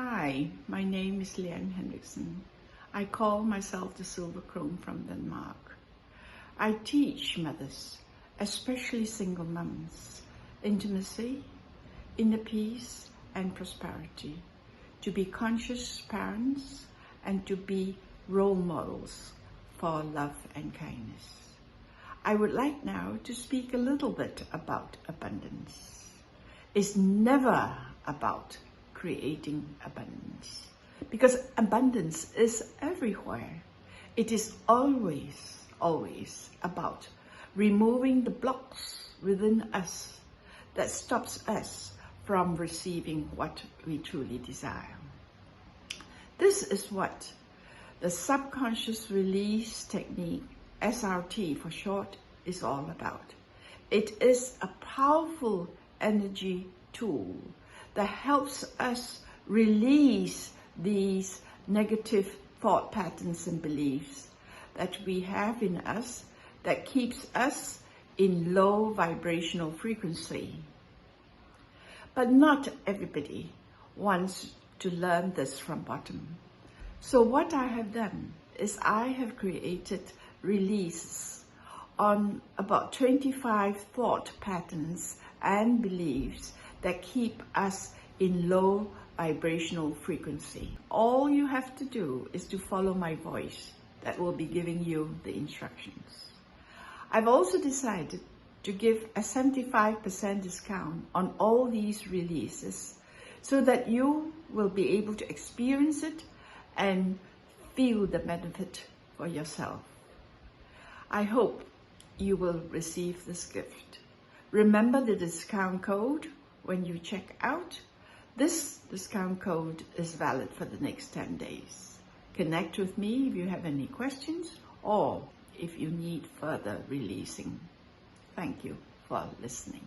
Hi, my name is Lian Henriksen. I call myself the Silver Crone from Denmark. I teach mothers, especially single moms, intimacy, inner peace and prosperity, to be conscious parents and to be role models for love and kindness. I would like now to speak a little bit about abundance. It's never about creating abundance, because abundance is everywhere. It is always about removing the blocks within us that stops us from receiving what we truly desire. This is what the subconscious release technique, SRT for short, is all about. It is a powerful energy tool that helps us release these negative thought patterns and beliefs that we have in us that keeps us in low vibrational frequency. But not everybody wants to learn this from bottom. So what I have done is I have created releases on about 25 thought patterns and beliefs that keep us in low vibrational frequency. All you have to do is to follow my voice that will be giving you the instructions. I've also decided to give a 75% discount on all these releases so that you will be able to experience it and feel the benefit for yourself. I hope you will receive this gift. Remember the discount code when you check out. This discount code is valid for the next 10 days. Connect with me if you have any questions or if you need further releasing. Thank you for listening.